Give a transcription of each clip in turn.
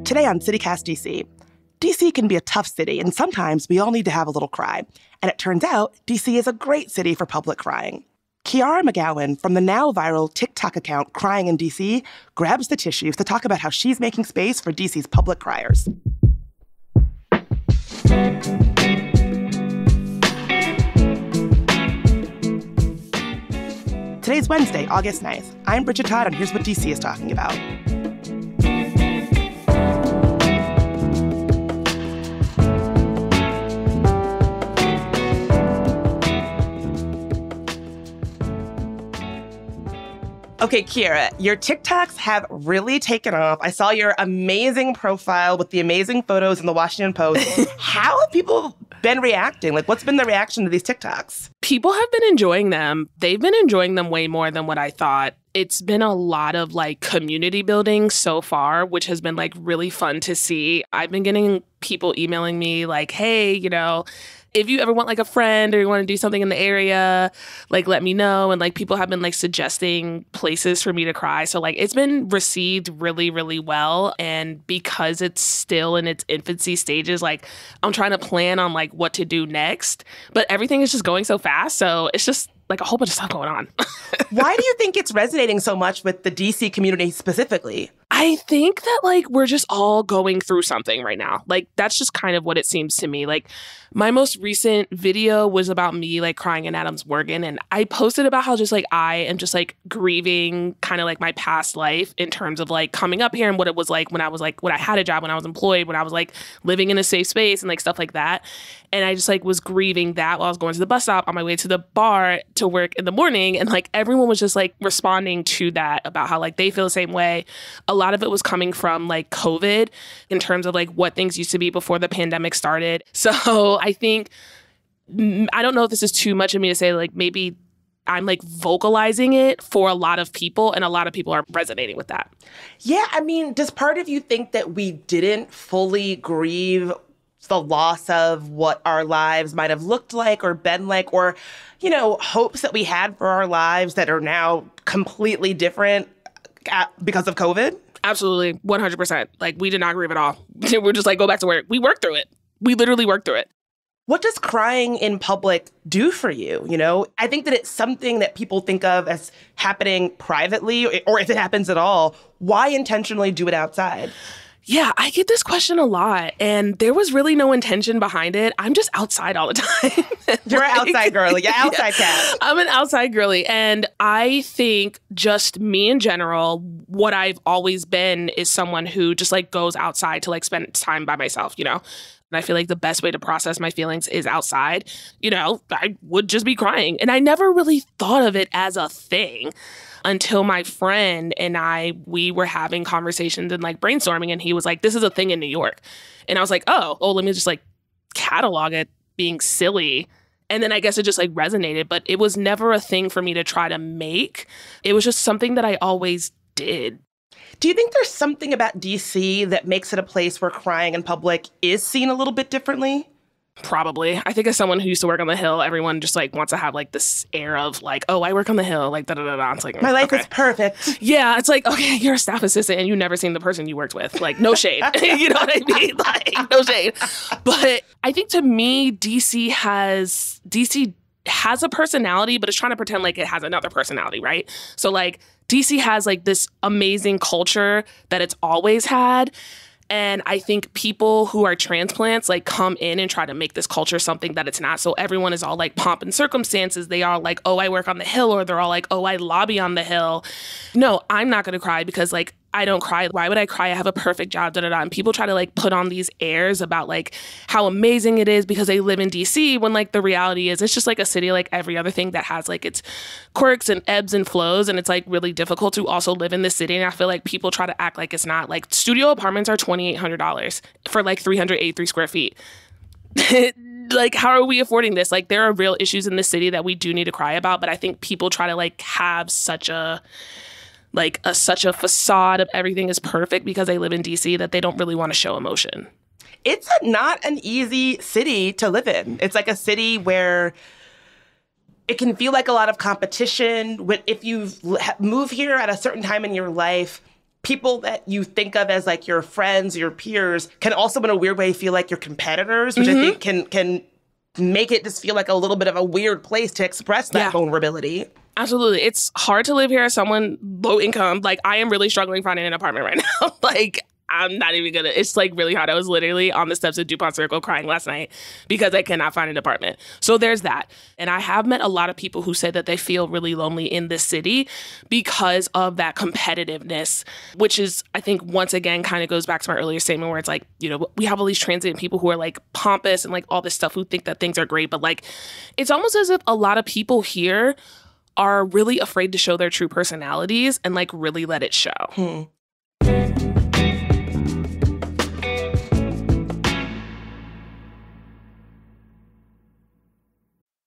Today on CityCast DC. DC can be a tough city, and sometimes we all need to have a little cry. And it turns out DC is a great city for public crying. Kiara McGowan from the now viral TikTok account Crying in DC grabs the tissues to talk about how she's making space for DC's public criers. Today's Wednesday, August 9th. I'm Bridget Todd, and here's what DC is talking about. Okay, Kiara, your TikToks have really taken off. I saw your amazing profile with the amazing photos in the Washington Post. How have people been reacting? Like, what's been the reaction to these TikToks? People have been enjoying them. They've been enjoying them way more than what I thought. It's been a lot of like community building so far, which has been like really fun to see. I've been getting people emailing me like, hey, if you ever want like a friend or you want to do something in the area, like let me know. And like people have been like suggesting places for me to cry. So like it's been received really, really well. And because it's still in its infancy stages, like I'm trying to plan on like what to do next. But everything is just going so fast. So it's just like a whole bunch of stuff going on. Why do you think it's resonating so much with the DC community specifically? I think that like we're just all going through something right now. Like that's just kind of what it seems to me. Like my most recent video was about me like crying in Adams Morgan, and I posted about how just like I am just like grieving kind of like my past life in terms of like coming up here and what it was like when I had a job, when I was employed, when I was like living in a safe space and like stuff like that. And I just like was grieving that while I was going to the bus stop on my way to the bar to work in the morning. And like everyone was just like responding to that about how like they feel the same way. A lot of it was coming from like COVID in terms of like what things used to be before the pandemic started. So I think, I don't know if this is too much of me to say, like maybe I'm like vocalizing it for a lot of people and a lot of people are resonating with that. Yeah, I mean, does part of you think that we didn't fully grieve the loss of what our lives might have looked like or been like, or, hopes that we had for our lives that are now completely different because of COVID? Absolutely. 100%. Like we did not grieve at all. We're just like, go back to work. We worked through it. We literally worked through it. What does crying in public do for you? I think that it's something that people think of as happening privately, or if it happens at all, why intentionally do it outside? Yeah, I get this question a lot, and there was really no intention behind it. I'm just outside all the time. You're an outside girly. Yeah, outside cat. I'm an outside girly, and I think just me in general, what I've always been is someone who just like goes outside to like spend time by myself, And I feel like the best way to process my feelings is outside. I would just be crying, and I never really thought of it as a thing until my friend and we were having conversations and like brainstorming, and he was like, this is a thing in New York. And I was like, oh, let me just like catalog it being silly. And then I guess it just like resonated, but it was never a thing for me to try to make. It was just something that I always did. Do you think there's something about DC that makes it a place where crying in public is seen a little bit differently? Probably. I think as someone who used to work on the Hill, everyone just like wants to have like this air of like, oh, I work on the Hill, like da-da-da-da. It's like, my life is perfect. Yeah, it's like, okay, you're a staff assistant and you've never seen the person you worked with. Like, no shade. You know what I mean? Like, no shade. But I think to me, DC has a personality, but it's trying to pretend like it has another personality, right? So like DC has like this amazing culture that it's always had. And I think people who are transplants like come in and try to make this culture something that it's not. So everyone is all like pomp and circumstances. They are like, oh, I work on the Hill, or they're all like, oh, I lobby on the Hill. No, I'm not going to cry because like I don't cry. Why would I cry? I have a perfect job, da-da-da. And people try to like put on these airs about like how amazing it is because they live in DC, when like the reality is it's just like a city like every other thing that has like its quirks and ebbs and flows. And it's like really difficult to also live in this city. And I feel like people try to act like it's not. Like studio apartments are $2,800 for like 383 square feet. Like, how are we affording this? Like, there are real issues in this city that we do need to cry about. But I think people try to like have such a facade of everything is perfect because they live in DC that they don't really want to show emotion. It's not an easy city to live in. It's like a city where it can feel like a lot of competition. If you move here at a certain time in your life, people that you think of as like your friends, your peers, can also in a weird way feel like your competitors, which I think can make it just feel like a little bit of a weird place to express that vulnerability. Absolutely. It's hard to live here as someone low income. Like, I am really struggling finding an apartment right now. Like, I'm not even gonna, it's like really hard. I was literally on the steps of DuPont Circle crying last night because I cannot find an apartment. So there's that. And I have met a lot of people who say that they feel really lonely in this city because of that competitiveness, which is, I think, once again, kind of goes back to my earlier statement where it's like, you know, we have all these transient people who are like pompous and like all this stuff who think that things are great. But like, it's almost as if a lot of people here are really afraid to show their true personalities and like really let it show.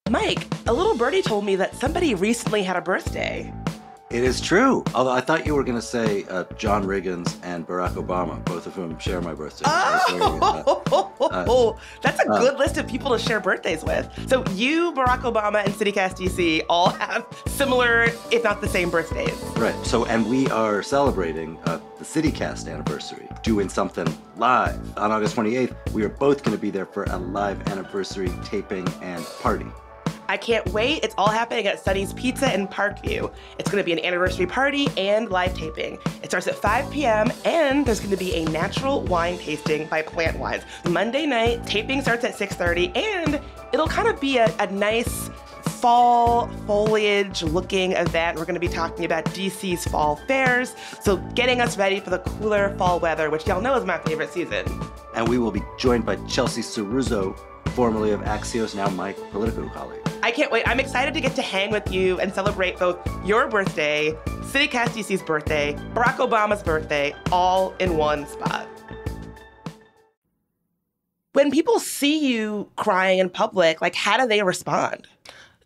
Mike, a little birdie told me that somebody recently had a birthday. It is true. Although I thought you were going to say John Riggins and Barack Obama, both of whom share my birthday. That's a good list of people to share birthdays with. So you, Barack Obama, and CityCast DC all have similar, if not the same, birthdays. Right. So, and we are celebrating the CityCast anniversary, doing something live. On August 28th, we are both going to be there for a live anniversary taping and party. I can't wait. It's all happening at Sunny's Pizza in Parkview. It's going to be an anniversary party and live taping. It starts at 5 p.m. and there's going to be a natural wine tasting by Plant Wines. Monday night, taping starts at 6:30, and it'll kind of be a nice fall foliage looking event. We're going to be talking about DC's fall fairs, so getting us ready for the cooler fall weather, which y'all know is my favorite season. And we will be joined by Chelsea Ceruzzo, formerly of Axios, now my Politico colleague. I can't wait. I'm excited to get to hang with you and celebrate both your birthday, CityCast DC's birthday, Barack Obama's birthday, all in one spot. When people see you crying in public, like, how do they respond?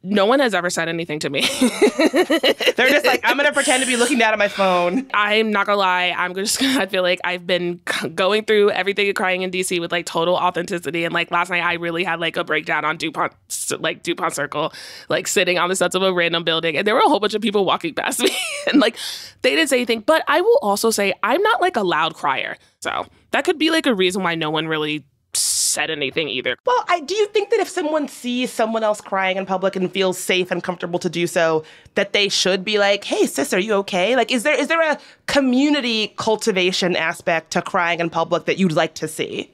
No one has ever said anything to me. They're just like, I'm going to pretend to be looking down at my phone. I'm not going to lie. I feel like I've been going through everything and crying in DC with like total authenticity. And like last night, I really had like a breakdown on DuPont Circle, like sitting on the steps of a random building. And there were a whole bunch of people walking past me. And like, they didn't say anything. But I will also say, I'm not like a loud crier. So that could be like a reason why no one really said anything either. Well, do you think that if someone sees someone else crying in public and feels safe and comfortable to do so, that they should be like, hey, sis, are you okay? Like, is there a community cultivation aspect to crying in public that you'd like to see?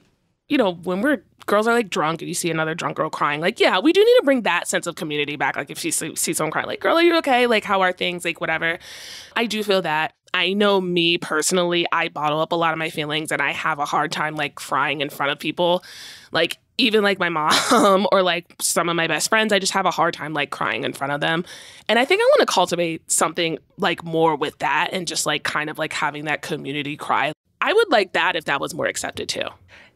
You know, when girls are like drunk and you see another drunk girl crying, like, yeah, we do need to bring that sense of community back. Like if you see someone crying, like, girl, are you okay? Like, how are things? Like, whatever. I do feel that. I know me personally, I bottle up a lot of my feelings and I have a hard time like crying in front of people. Like even like my mom or like some of my best friends, I just have a hard time like crying in front of them. And I think I want to cultivate something like more with that and just like kind of like having that community cry. I would like that if that was more accepted too.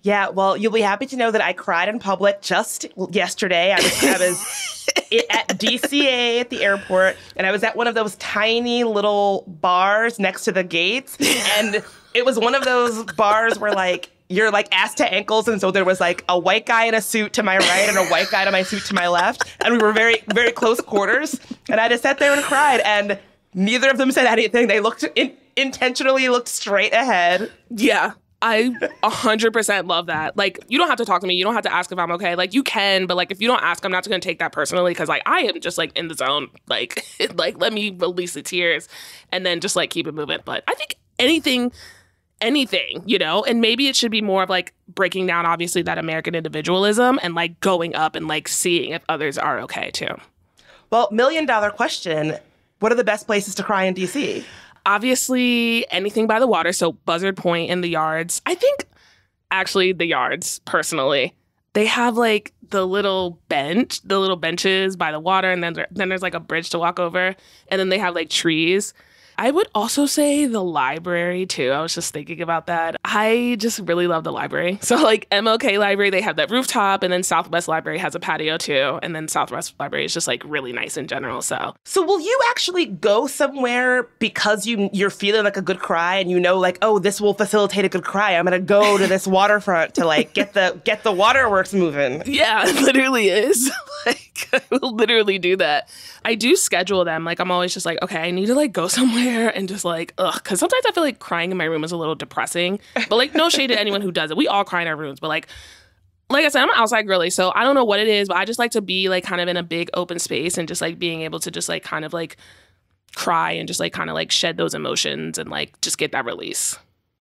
Yeah, well, you'll be happy to know that I cried in public just yesterday. I was at DCA at the airport, and I was at one of those tiny little bars next to the gates. And it was one of those bars where, like, you're, like, ass to ankles. And so there was, like, a white guy in a suit to my right and a white guy in my suit to my left. And we were very, very close quarters. And I just sat there and cried. And neither of them said anything. They intentionally looked straight ahead. Yeah. I 100% love that. Like, you don't have to talk to me. You don't have to ask if I'm okay. Like, you can, but like, if you don't ask, I'm not going to take that personally because like, I am just like in the zone. Like, let me release the tears and then just like keep it moving. But I think anything, you know, and maybe it should be more of like breaking down, obviously, that American individualism and like going up and like seeing if others are okay too. Well, $1 million question. What are the best places to cry in DC? Obviously, anything by the water, so Buzzard Point and the Yards. I think, actually, the Yards, personally. They have, like, the little benches by the water, and then there's, like, a bridge to walk over, and then they have, like, trees. I would also say the library, too. I was just thinking about that. I just really love the library. So, like, MLK Library, they have that rooftop, and then Southwest Library has a patio, too. And then Southwest Library is just, like, really nice in general, So will you actually go somewhere because you're feeling like a good cry and you know, like, oh, this will facilitate a good cry. I'm going to go to this waterfront to, like, get the waterworks moving. Yeah, it literally is. Like, Like, I will literally do that. I do schedule them. Like, I'm always just like, okay, I need to like go somewhere and just like, ugh. Because sometimes I feel like crying in my room is a little depressing. But like, no shade to anyone who does it. We all cry in our rooms. But like I said, I'm an outside girly, so I don't know what it is, but I just like to be like kind of in a big open space and just like being able to just like kind of like cry and just like kind of like shed those emotions and like just get that release.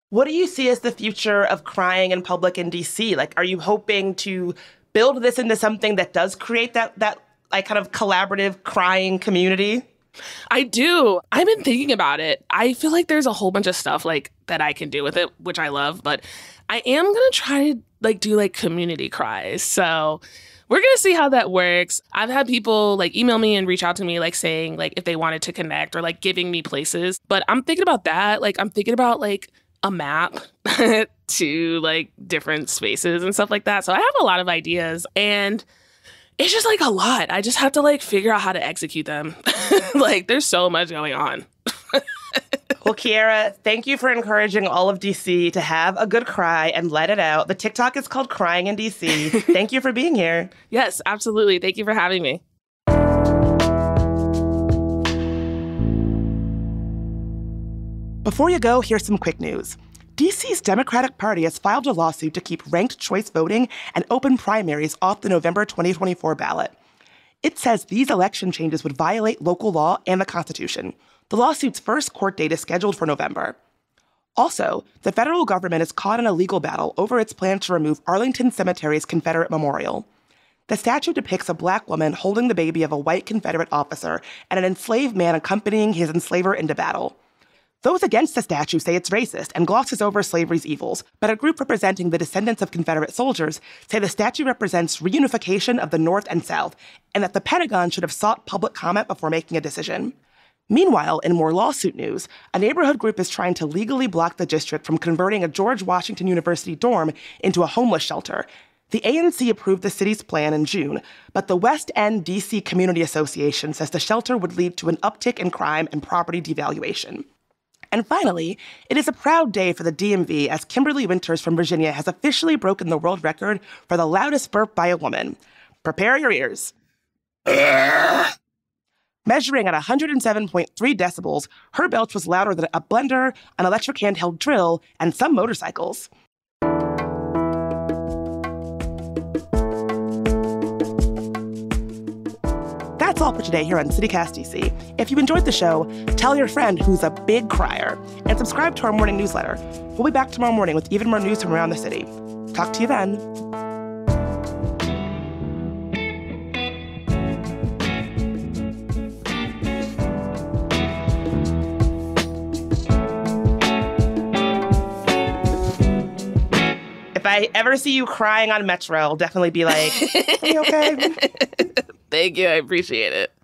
What do you see as the future of crying in public in DC? Like, are you hoping to build this into something that does create that like kind of collaborative crying community? I do. I've been thinking about it. I feel like there's a whole bunch of stuff like that I can do with it, which I love, but I am going to try to like do like community cries. So we're going to see how that works. I've had people like email me and reach out to me like saying like if they wanted to connect or like giving me places, but I'm thinking about that. Like I'm thinking about like a map to like different spaces and stuff like that. So I have a lot of ideas and it's just like a lot. I just have to like figure out how to execute them. Like there's so much going on. Well, Kiara, thank you for encouraging all of DC to have a good cry and let it out. The TikTok is called Crying in DC. Thank you for being here. Yes, absolutely. Thank you for having me. Before you go, here's some quick news. DC's Democratic Party has filed a lawsuit to keep ranked choice voting and open primaries off the November 2024 ballot. It says these election changes would violate local law and the Constitution. The lawsuit's first court date is scheduled for November. Also, the federal government is caught in a legal battle over its plan to remove Arlington Cemetery's Confederate memorial. The statue depicts a Black woman holding the baby of a white Confederate officer and an enslaved man accompanying his enslaver into battle. Those against the statue say it's racist and glosses over slavery's evils, but a group representing the descendants of Confederate soldiers say the statue represents reunification of the North and South, and that the Pentagon should have sought public comment before making a decision. Meanwhile, in more lawsuit news, a neighborhood group is trying to legally block the district from converting a George Washington University dorm into a homeless shelter. The ANC approved the city's plan in June, but the West End DC Community Association says the shelter would lead to an uptick in crime and property devaluation. And finally, it is a proud day for the DMV as Kimberly Winters from Virginia has officially broken the world record for the loudest burp by a woman. Prepare your ears. Measuring at 107.3 decibels, her belch was louder than a blender, an electric handheld drill, and some motorcycles. That's all for today here on CityCast DC. If you enjoyed the show, tell your friend who's a big crier, and subscribe to our morning newsletter. We'll be back tomorrow morning with even more news from around the city. Talk to you then. If I ever see you crying on Metro, I'll definitely be like, are you okay? Thank you. I appreciate it.